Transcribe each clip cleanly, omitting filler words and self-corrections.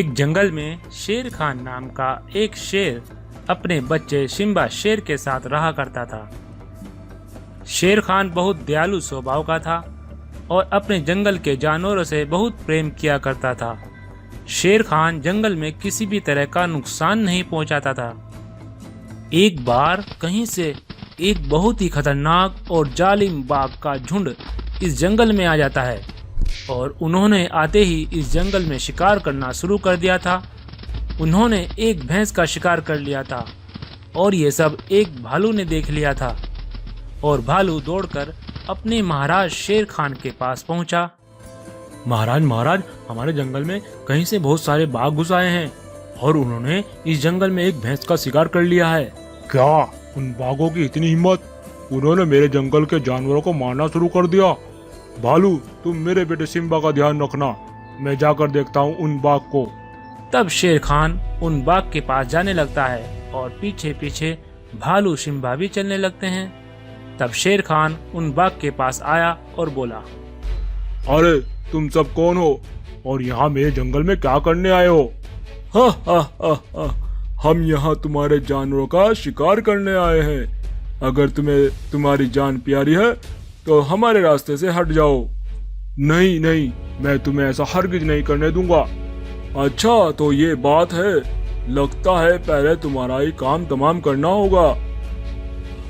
एक जंगल में शेर खान नाम का एक शेर अपने बच्चे सिम्बा शेर के साथ रहा करता था। शेर खान बहुत दयालु स्वभाव का था और अपने जंगल के जानवरों से बहुत प्रेम किया करता था। शेर खान जंगल में किसी भी तरह का नुकसान नहीं पहुंचाता था। एक बार कहीं से एक बहुत ही खतरनाक और जालिम बाघ का झुंड इस जंगल में आ जाता है और उन्होंने आते ही इस जंगल में शिकार करना शुरू कर दिया था। उन्होंने एक भैंस का शिकार कर लिया था और ये सब एक भालू ने देख लिया था और भालू दौड़कर अपने महाराज शेर खान के पास पहुंचा। महाराज, हमारे जंगल में कहीं से बहुत सारे बाघ घुस आए हैं और उन्होंने इस जंगल में एक भैंस का शिकार कर लिया है। क्या उन बाघों की इतनी हिम्मत? उन्होंने मेरे जंगल के जानवरों को मारना शुरू कर दिया। भालू, तुम मेरे बेटे सिम्बा का ध्यान रखना, मैं जाकर देखता हूँ उन बाघ को। तब शेर खान उन बाघ के पास जाने लगता है और पीछे पीछे भालू सिम्बा भी चलने लगते हैं। तब शेर खान उन बाघ के पास आया और बोला, अरे तुम सब कौन हो और यहाँ मेरे जंगल में क्या करने आए हो? हा हा हा हा, हम यहाँ तुम्हारे जानवरों का शिकार करने आए हैं। अगर तुम्हें तुम्हारी जान प्यारी है तो हमारे रास्ते से हट जाओ। नहीं, मैं तुम्हें ऐसा हरगिज नहीं करने दूंगा। अच्छा तो ये बात है, लगता है पहले तुम्हारा ही काम तमाम करना होगा।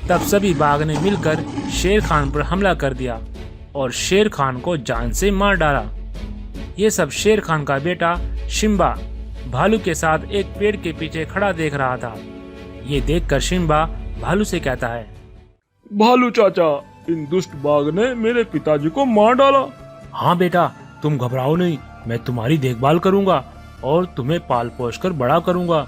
तब सभी बाघ ने मिलकर शेर खान पर हमला कर दिया और शेर खान को जान से मार डाला। ये सब शेर खान का बेटा सिम्बा भालू के साथ एक पेड़ के पीछे खड़ा देख रहा था। ये देखकर सिम्बा भालू से कहता है, भालू चाचा, इन दुष्ट बाघ ने मेरे पिताजी को मार डाला। हाँ बेटा, तुम घबराओ नहीं, मैं तुम्हारी देखभाल करूंगा और तुम्हें पाल पोस कर बड़ा करूंगा।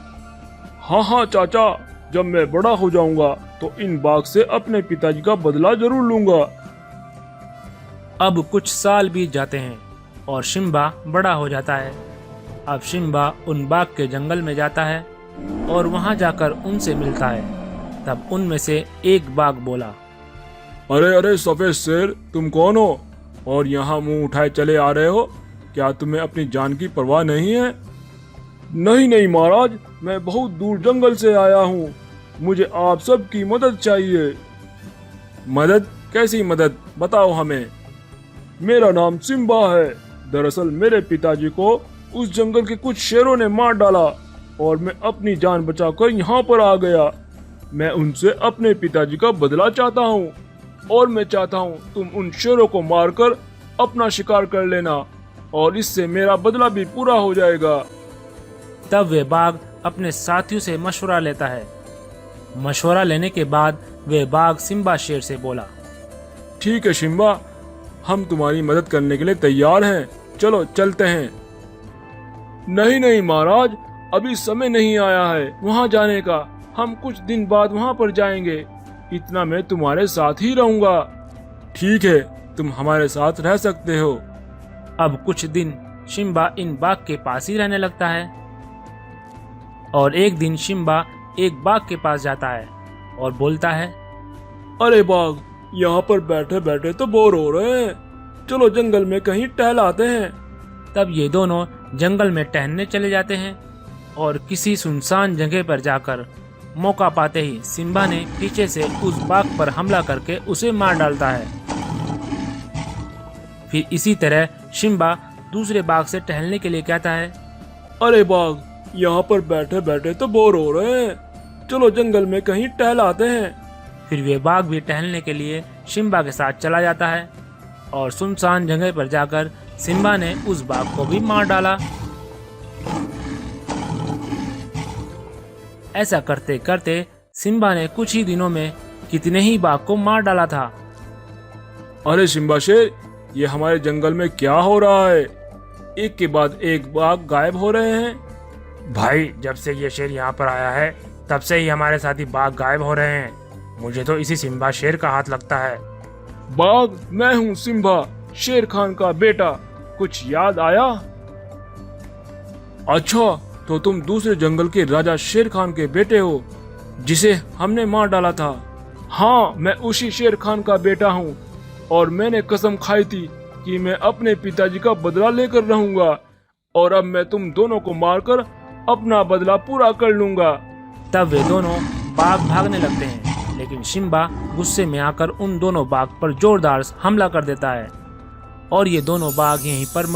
हाँ चाचा, जब मैं बड़ा हो जाऊंगा तो इन बाघ से अपने पिताजी का बदला जरूर लूंगा। अब कुछ साल बीत जाते हैं और सिम्बा बड़ा हो जाता है। अब सिम्बा उन बाघ के जंगल में जाता है और वहां जाकर उनसे मिलता है। तब उनमें से एक बाघ बोला, अरे सफेद शेर, तुम कौन हो और यहाँ मुंह उठाए चले आ रहे हो? क्या तुम्हें अपनी जान की परवाह नहीं है? नहीं महाराज, मैं बहुत दूर जंगल से आया हूँ, मुझे आप सबकी मदद चाहिए। मदद? कैसी मदद, बताओ हमें। मेरा नाम सिम्बा है। दरअसल मेरे पिताजी को उस जंगल के कुछ शेरों ने मार डाला और मैं अपनी जान बचाकर यहाँ पर आ गया। मैं उनसे अपने पिताजी का बदला चाहता हूँ और मैं चाहता हूँ तुम उन शेरों को मारकर अपना शिकार कर लेना और इससे मेरा बदला भी पूरा हो जाएगा। तब वे बाघ अपने साथियों से मशवरा लेता है। मशवरा लेने के बाद वे बाघ सिम्बा शेर से बोला, ठीक है सिम्बा, हम तुम्हारी मदद करने के लिए तैयार हैं, चलो चलते हैं। नहीं महाराज, अभी समय नहीं आया है वहाँ जाने का, हम कुछ दिन बाद वहाँ पर जाएंगे, इतना मैं तुम्हारे साथ ही रहूंगा। ठीक है, तुम हमारे साथ रह सकते हो। अब कुछ दिन सिम्बा इन बाघ के पास ही रहने लगता है और एक दिन सिम्बा एक बाघ के पास जाता है और बोलता है, अरे बाघ, यहाँ पर बैठे बैठे तो बोर हो रहे हैं, चलो जंगल में कहीं टहलाते हैं। तब ये दोनों जंगल में टहलने चले जाते हैं और किसी सुनसान जगह पर जाकर मौका पाते ही सिम्बा ने पीछे से उस बाघ पर हमला करके उसे मार डालता है। फिर इसी तरह सिम्बा दूसरे बाघ से टहलने के लिए कहता है, अरे बाघ, यहाँ पर बैठे बैठे तो बोर हो रहे हैं, चलो जंगल में कहीं टहलाते हैं। फिर वे बाघ भी टहलने के लिए सिम्बा के साथ चला जाता है और सुनसान जगह पर जाकर सिम्बा ने उस बाघ को भी मार डाला। ऐसा करते करते सिम्बा ने कुछ ही दिनों में कितने ही बाघ को मार डाला था। अरे सिम्बा शेर, ये हमारे जंगल में क्या हो रहा है? एक के बाद एक बाघ गायब हो रहे हैं। भाई, जब से ये शेर यहाँ पर आया है तब से ही हमारे साथी बाघ गायब हो रहे हैं। मुझे तो इसी सिम्बा शेर का हाथ लगता है। बाघ, मैं हूँ सिम्बा, शेर खान का बेटा, कुछ याद आया? अच्छा, तो तुम दूसरे जंगल के राजा शेर खान के बेटे हो जिसे हमने मार डाला था। हाँ, मैं उसी शेर खान का बेटा हूँ और मैंने कसम खाई थी कि मैं अपने पिताजी का बदला लेकर रहूंगा। और अब मैं तुम दोनों को मारकर अपना बदला पूरा कर लूंगा। तब वे दोनों बाघ भागने लगते हैं, लेकिन सिम्बा गुस्से में आकर उन दोनों बाघ पर जोरदार हमला कर देता है और ये दोनों बाघ यहीं पर मर